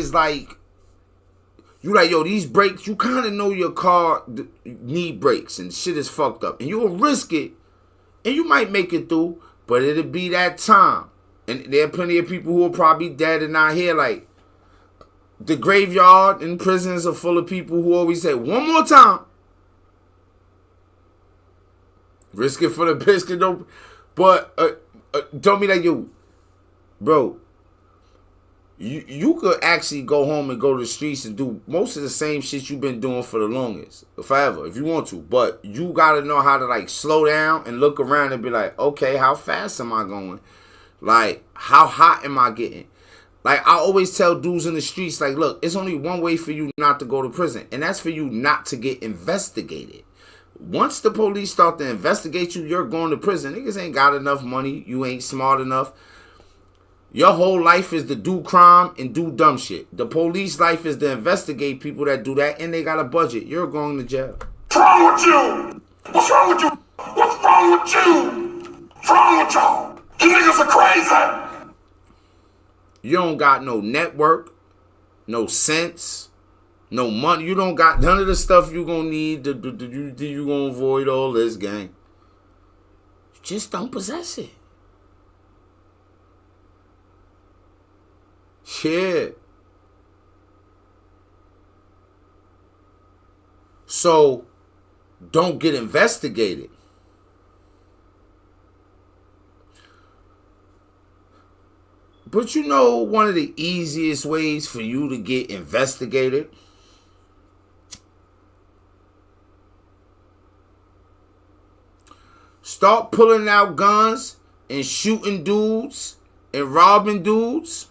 is like, you like, yo, these brakes, you kind of know your car need brakes and shit is fucked up. And you'll risk it and you might make it through, but it'll be that time. And there are plenty of people who are probably dead and not here. Like, the graveyard and prisons are full of people who always say, one more time. Risk it for the biscuit. Don't, but don't be like, yo, bro, you could actually go home and go to the streets and do most of the same shit you've been doing for the longest, forever, if you want to. But you got to know how to, like, slow down and look around and be like, okay, how fast am I going? Like, how hot am I getting? Like, I always tell dudes in the streets, like, look, it's only one way for you not to go to prison, and that's for you not to get investigated. Once the police start to investigate you, you're going to prison. Niggas ain't got enough money. You ain't smart enough. Your whole life is to do crime and do dumb shit. The police life is to investigate people that do that, and they got a budget. You're going to jail. What's wrong with you? What's wrong with you? What's wrong with you? What's wrong with y'all? You niggas are crazy. You don't got no network, no sense, no money. You don't got none of the stuff you gonna need. You gonna avoid all this, gang. You just don't possess it. Shit. So, don't get investigated. But you know one of the easiest ways for you to get investigated? Start pulling out guns and shooting dudes and robbing dudes.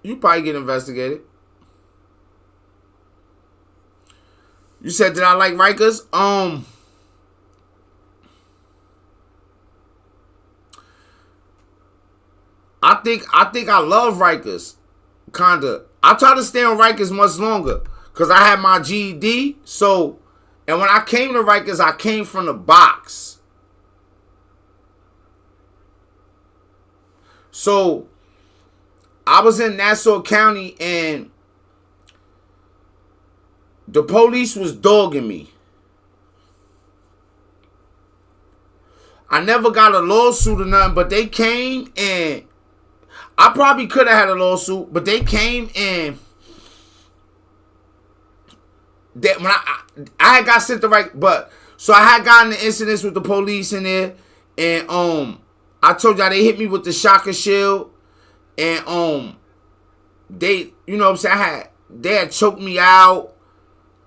You probably get investigated. You said, did I like Rikers? I think I love Rikers. Kinda. I try to stay on Rikers much longer. Cause I had my GED. So, and when I came to Rikers, I came from the box. So, I was in Nassau County and the police was dogging me. I never got a lawsuit or nothing, but they came and I probably could have had a lawsuit, but they came and that when I had got sent the right, but so I had gotten the incidents with the police in there, and I told y'all they hit me with the shocker shield, and they, you know what I'm saying, they had choked me out.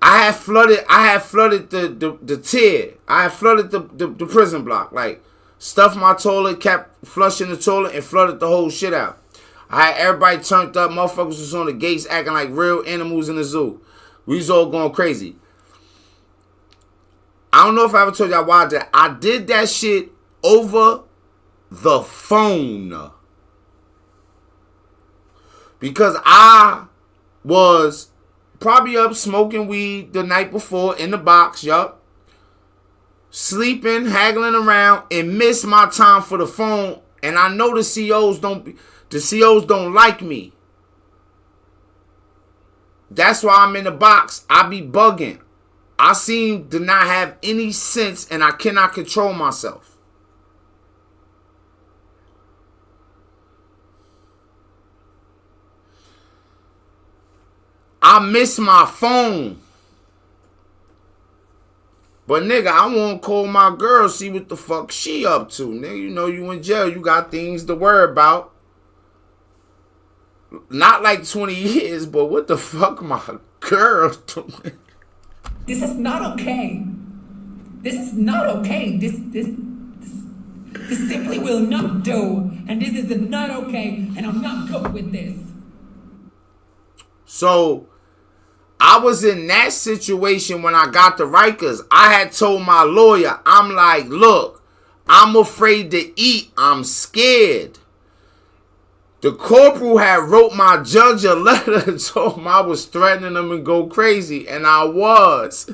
I had flooded the tier. I had flooded the prison block. Like, stuffed my toilet, kept flushing the toilet, and flooded the whole shit out. I had everybody turned up. Motherfuckers was on the gates acting like real animals in the zoo. We was all going crazy. I don't know if I ever told y'all why I did. I did that shit over the phone. Because I was probably up smoking weed the night before in the box, yup. Sleeping, haggling around, and missed my time for the phone. And I know the COs don't like me. That's why I'm in the box. I be bugging. I seem to not have any sense and I cannot control myself. I miss my phone. But nigga, I want to call my girl, see what the fuck she up to. Nigga, you know you in jail. You got things to worry about. Not like 20 years, but what the fuck my girl doing? This is not okay. This is not okay. This simply will not do. And this is not okay. And I'm not good with this. So, I was in that situation when I got the Rikers. I had told my lawyer, I'm like, look, I'm afraid to eat. I'm scared. The corporal had wrote my judge a letter and told him I was threatening him and go crazy. And I was.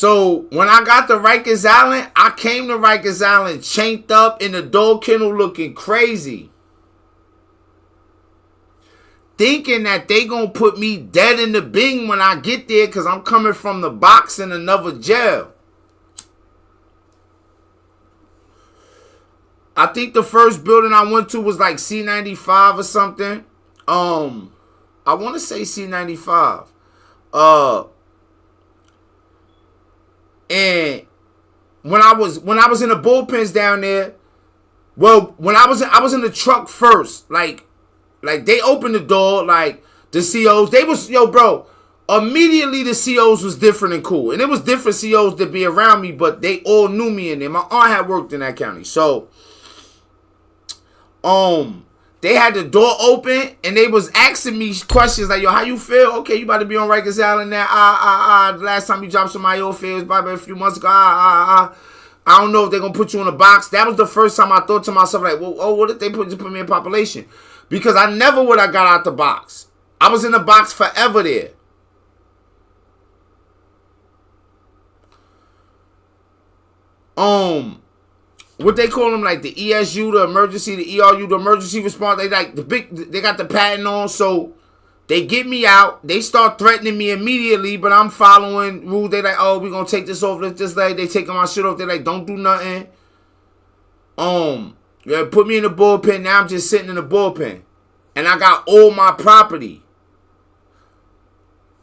So when I got to Rikers Island, I came to Rikers Island chained up in the dog kennel looking crazy. Thinking that they gonna put me dead in the bing when I get there because I'm coming from the box in another jail. I think the first building I went to was like C95 or something. I want to say C95. And when I was in the bullpens down there, well, when I was in the truck first, like they opened the door, like the COs, they was, yo, bro, immediately the COs was different and cool. And it was different COs that be around me, but they all knew me in there. My aunt had worked in that county. So, they had the door open and they was asking me questions like, yo, how you feel? Okay, you about to be on Rikers Island now. The last time you dropped somebody off here was probably a few months ago. I don't know if they're gonna put you in a box. That was the first time I thought to myself, like, well, what if they put me in population? Because I never would have got out the box. I was in the box forever there. What they call them, like the ESU, the emergency, the ERU, the emergency response. They like they got the patent on, so they get me out. They start threatening me immediately, but I'm following rules. They like, oh, we gonna take this off, lift this leg. They taking my shit off. They like, don't do nothing. Yeah, put me in the bullpen. Now I'm just sitting in the bullpen, and I got all my property.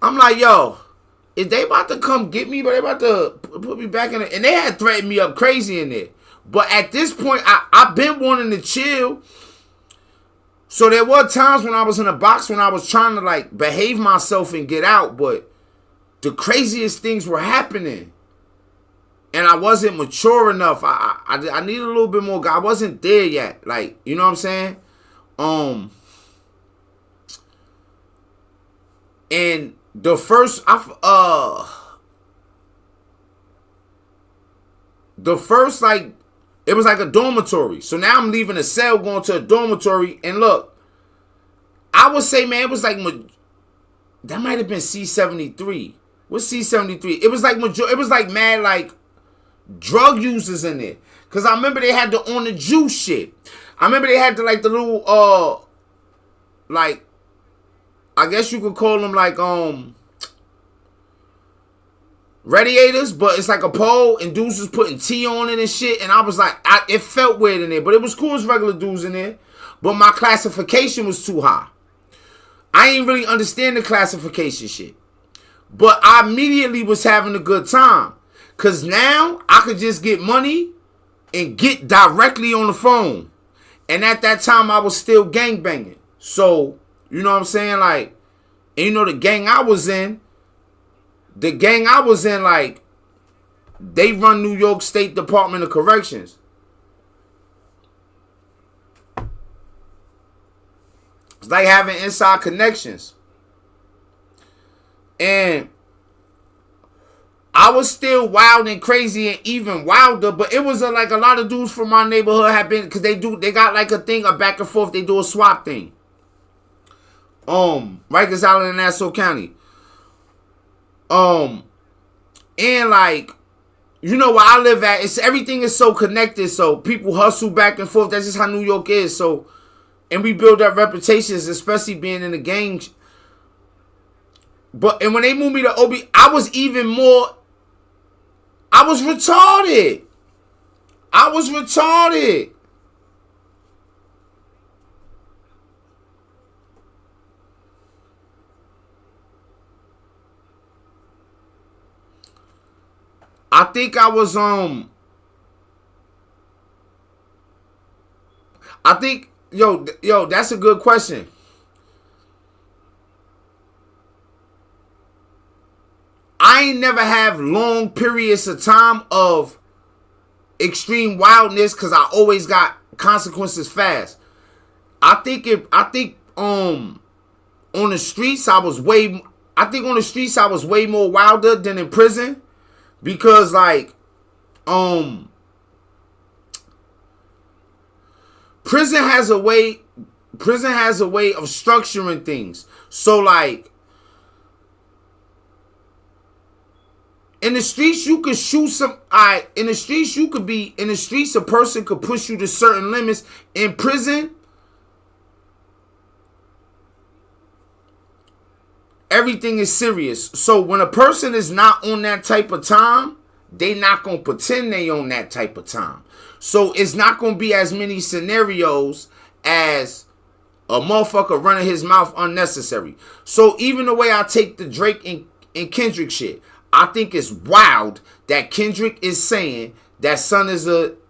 I'm like, yo, is they about to come get me? But they about to put me back in it, and they had threatened me up crazy in there. But at this point, I've been wanting to chill. So there were times when I was in a box when I was trying to like behave myself and get out, but the craziest things were happening. And I wasn't mature enough. I needed a little bit more. I wasn't there yet. Like, you know what I'm saying? And the first like, it was like a dormitory. So now I'm leaving a cell going to a dormitory. And look, I would say, man, it was like, that might have been C73. What's C73? It was like mad, like, drug users in there. Because I remember they had the on the juice shit. I remember they had the, like, the little, like, I guess you could call them, like, radiators, but it's like a pole, and dudes was putting tea on it and shit, and I was like, it felt weird in there, but it was cool as regular dudes in there, but my classification was too high. I ain't really understand the classification shit, but I immediately was having a good time, because now I could just get money and get directly on the phone, and at that time I was still gangbanging, so, you know what I'm saying, like, and you know the gang I was in, like, they run New York State Department of Corrections. It's like having inside connections. And I was still wild and crazy and even wilder, but it was like a lot of dudes from my neighborhood have been, because they got like a thing, a back and forth, they do a swap thing. Rikers Island in Nassau County. And like, you know where I live at, everything is so connected, so people hustle back and forth. That's just how New York is. So, and we build up reputations, especially being in the gang. And when they moved me to OB, I was retarded. I think I was, yo, that's a good question. I ain't never have long periods of time of extreme wildness because I always got consequences fast. I think on the streets I was way more wilder than in prison. Because, like, prison has a way of structuring things. So, like, In the streets, you could shoot some. Alright, in the streets, you could be in the streets. A person could push you to certain limits. In prison, everything is serious. So when a person is not on that type of time, they not gonna pretend they on that type of time. So it's not gonna be as many scenarios as a motherfucker running his mouth unnecessary. So even the way I take the Drake and Kendrick shit, I think it's wild that Kendrick is saying that son is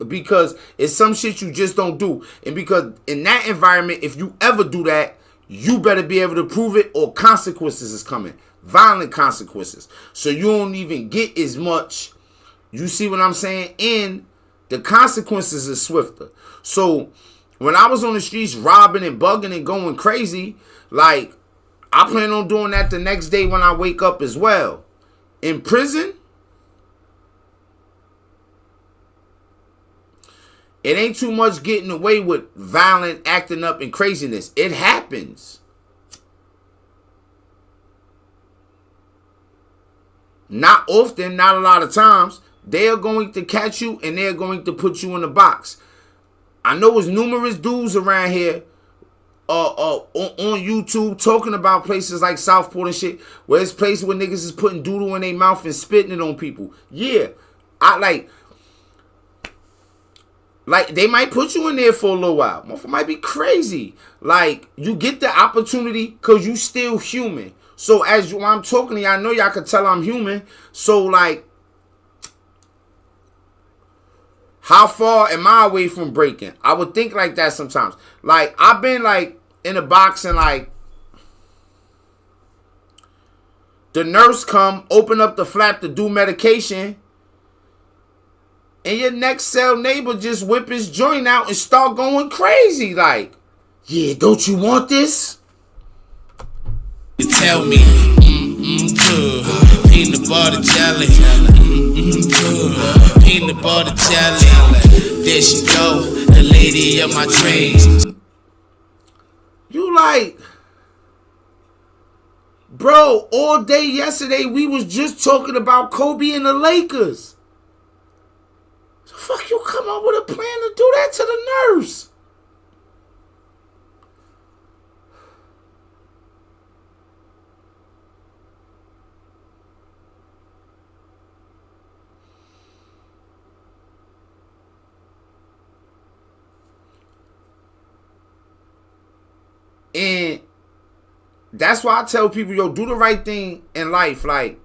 because it's some shit you just don't do. And because in that environment, if you ever do that, you better be able to prove it or consequences is coming. Violent consequences. So you don't even get as much. You see what I'm saying? And the consequences is swifter. So when I was on the streets robbing and bugging and going crazy, like, I plan on doing that the next day when I wake up as well. In prison, it ain't too much getting away with violent acting up and craziness. It happens. Not often, not a lot of times. They are going to catch you and they're going to put you in a box. I know there's numerous dudes around here on YouTube talking about places like Southport and shit, where it's places where niggas is putting doodle in their mouth and spitting it on people. Yeah, I like they might put you in there for a little while. Motherfucker might be crazy. Like, you get the opportunity because you still human. So as when I'm talking to y'all, I know y'all can tell I'm human. So like, how far am I away from breaking? I would think like that sometimes. Like, I've been like in a box and like the nurse come, open up the flap to do medication, and your next cell neighbor just whip his joint out and start going crazy. Like, yeah, don't you want this? You tell me, good. Peanut butter jelly, good. Peanut butter jelly. There she go, the lady of my dreams. You like, bro, all day yesterday we was just talking about Kobe and the Lakers. The fuck you come up with a plan to do that to the nurse? And that's why I tell people, yo, do the right thing in life. Like,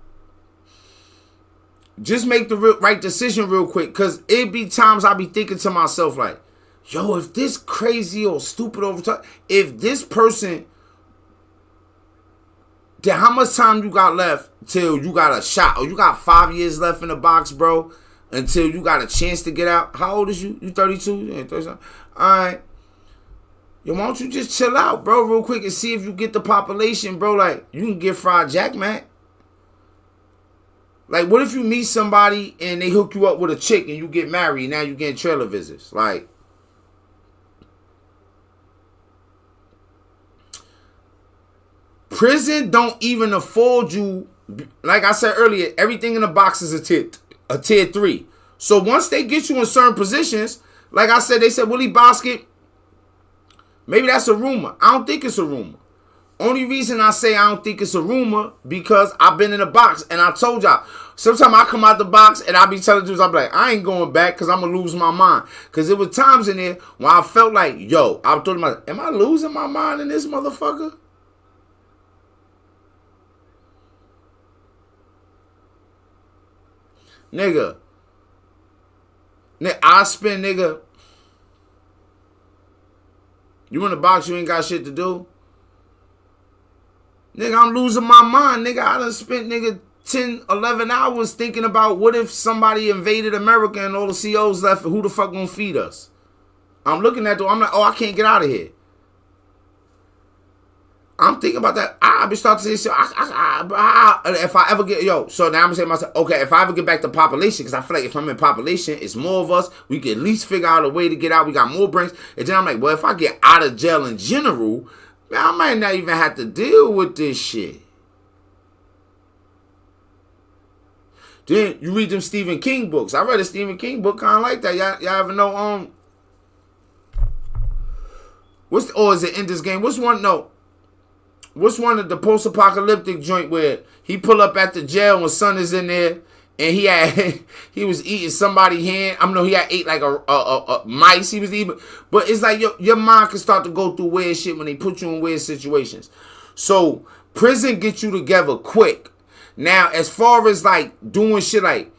just make the right decision real quick. Because it be times I be thinking to myself, like, yo, if this crazy or stupid overtime, if this person, then how much time you got left till you got a shot? Or you got 5 years left in the box, bro, until you got a chance to get out? How old is you? You 32? Yeah, 37. All right. Yo, why don't you just chill out, bro, real quick and see if you get the population, bro. Like, you can get fried jack, man. Like, what if you meet somebody and they hook you up with a chick and you get married and now you getting trailer visits? Like, prison don't even afford you. Like I said earlier, everything in the box is a tier 3. So once they get you in certain positions, like I said, they said Willy Bosket. Maybe that's a rumor. I don't think it's a rumor. Only reason I say I don't think it's a rumor because I've been in a box and I told y'all. Sometimes I come out the box and I be telling dudes, I'm like, I ain't going back because I'm going to lose my mind. Because there were times in there when I felt like, yo, I told myself, am I losing my mind in this motherfucker? Nigga, I spend, nigga, you in the box, you ain't got shit to do? Nigga, I'm losing my mind. Nigga, I done spent, nigga, 10, 11 hours thinking about what if somebody invaded America and all the COs left, who the fuck gonna feed us? I'm looking at the, I'm like, oh, I can't get out of here. I'm thinking about that. I be starting to say, if I ever get, so now I'm saying to myself, okay, if I ever get back to population, because I feel like if I'm in population, it's more of us. We can at least figure out a way to get out. We got more brains. And then I'm like, well, if I get out of jail in general, man, I might not even have to deal with this shit. Then you read them Stephen King books. I read a Stephen King book kind of like that. Y'all ever know, is it Ender's Game? What's one of the post-apocalyptic joint where he pull up at the jail when son is in there and he was eating somebody's hand. He had ate like a mice he was eating. But it's like your mind can start to go through weird shit when they put you in weird situations. So prison gets you together quick. Now, as far as like doing shit like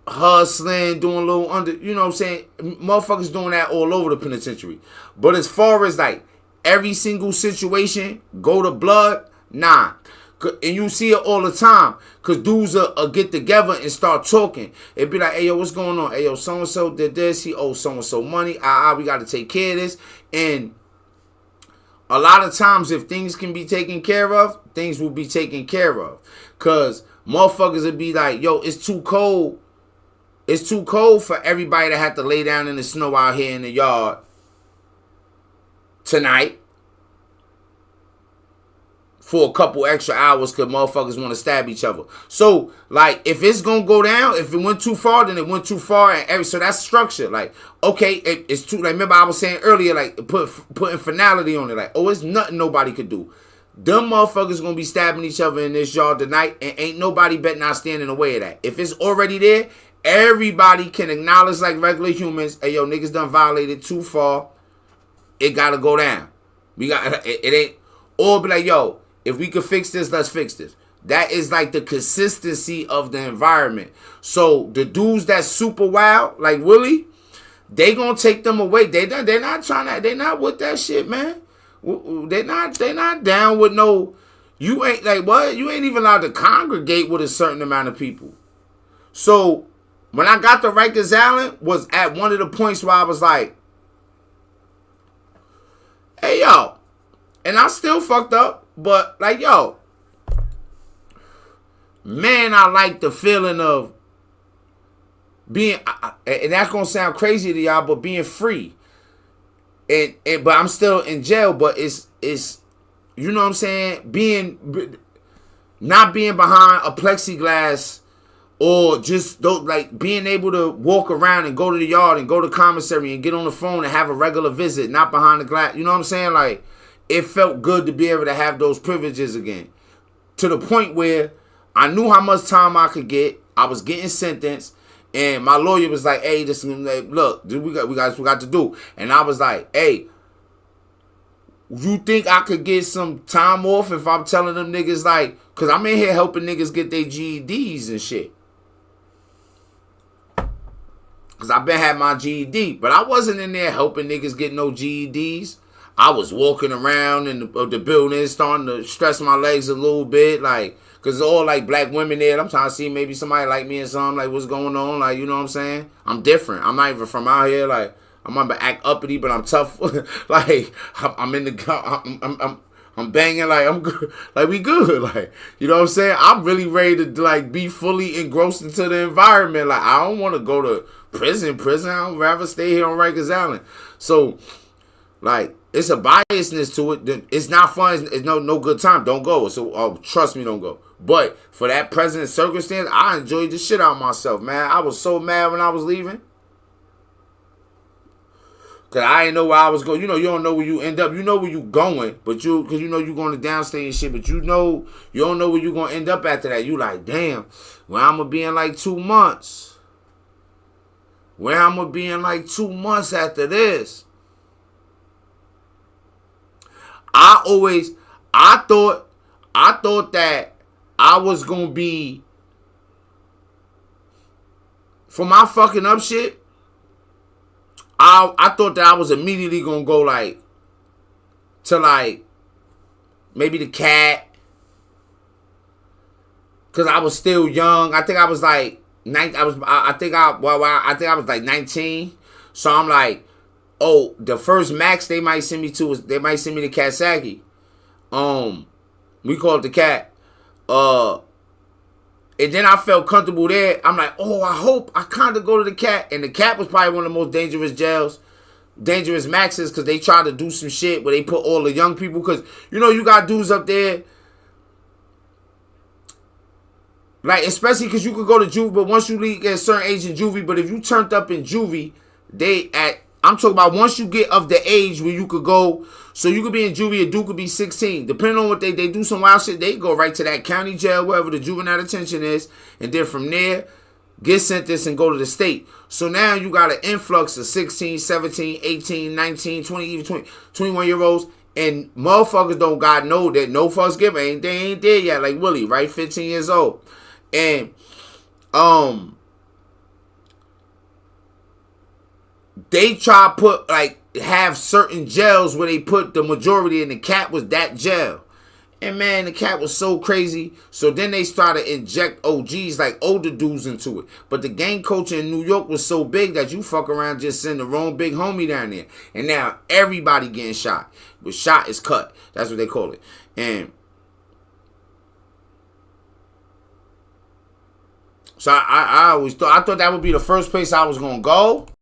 hustling, doing a little you know what I'm saying? Motherfuckers doing that all over the penitentiary. But as far as like every single situation, go to blood, nah. And you see it all the time. Because dudes will get together and start talking. It'd be like, hey, yo, what's going on? Hey, yo, so-and-so did this. He owes so-and-so money. We got to take care of this. And a lot of times, if things can be taken care of, things will be taken care of. Because motherfuckers would be like, yo, it's too cold. It's too cold for everybody to have to lay down in the snow out here in the yard tonight for a couple extra hours because motherfuckers want to stab each other. So, like, if it's going to go down, if it went too far, then it went too far. And so that's structure. Like, okay, it's too, like, remember I was saying earlier, like, putting finality on it. Like, oh, it's nothing nobody could do. Them motherfuckers going to be stabbing each other in this yard tonight, and ain't nobody bet not stand in the way of that. If it's already there, everybody can acknowledge like regular humans, hey, yo, niggas done violated too far. It got to go down. It ain't, or be like, yo, if we could fix this, let's fix this. That is like the consistency of the environment. So the dudes that's super wild, like Willy, they gonna take them away. They're not with that shit, man. They're not down with no, you ain't like, what? You ain't even allowed to congregate with a certain amount of people. So when I got to Rikers Island was at one of the points where I was like, hey, yo, and I still fucked up. But, like, yo, man, I like the feeling of being, and that's going to sound crazy to y'all, but being free. But I'm still in jail, but it's you know what I'm saying? Not being behind a plexiglass or just, like, being able to walk around and go to the yard and go to commissary and get on the phone and have a regular visit, not behind the glass. You know what I'm saying? Like, it felt good to be able to have those privileges again. To the point where I knew how much time I could get. I was getting sentenced. And my lawyer was like, hey, look, dude, we got to do. And I was like, hey, you think I could get some time off if I'm telling them niggas like, because I'm in here helping niggas get their GEDs and shit. Because I've been had my GED. But I wasn't in there helping niggas get no GEDs. I was walking around in the building, starting to stretch my legs a little bit, like, because all, like, black women there. I'm trying to see maybe somebody like me or something, like, what's going on, like, you know what I'm saying? I'm different. I'm not even from out here, like, I'm gonna act uppity, but I'm tough. Like, I'm in the, I'm banging, like, I'm good, like, we good, like, you know what I'm saying? I'm really ready to, like, be fully engrossed into the environment. Like, I don't want to go to prison. I'd rather stay here on Rikers Island. So, like, it's a biasness to it. It's not fun. It's no good time. Don't go. So trust me, don't go. But for that present circumstance, I enjoyed the shit out of myself, man. I was so mad when I was leaving. Because I didn't know where I was going. You know, you don't know where you end up. You know where you going, but because you know you're going to downstate and shit, but you don't know where you're going to end up after that. You like, damn, well, I'm going to be in like 2 months. Where I'm going to be in like 2 months after this. I thought that I was gonna be, for my fucking up shit, I thought that I was immediately gonna go like to like maybe the cat, cause I was still young. I think I was like I think I was like 19. So I'm like, oh, the first max they might send me to is they might send me to Kasaki. We call it the cat. And then I felt comfortable there. I'm like, oh, I hope I kind of go to the cat. And the cat was probably one of the most dangerous jails, dangerous maxes, because they tried to do some shit where they put all the young people. Because, you know, you got dudes up there. Like, especially because you could go to juvie, but once you leave at a certain age in juvie, but if you turned up in juvie, I'm talking about once you get of the age where you could go, so you could be in juvie, a dude could be 16. Depending on what they do some wild shit, they go right to that county jail, wherever the juvenile detention is, and then from there, get sentenced and go to the state. So now you got an influx of 16, 17, 18, 19, 20, even 20, 21-year-olds. And motherfuckers don't God know that no fucks given. They ain't there yet. Like Willie, right? 15 years old. And they try to put, like, have certain jails where they put the majority, and the cap was that jail. And man, the cat was so crazy. So then they started to inject OGs, like older dudes, into it. But the gang culture in New York was so big that you fuck around just send the wrong big homie down there. And now everybody getting shot. But shot is cut. That's what they call it. And so I always thought that would be the first place I was gonna go.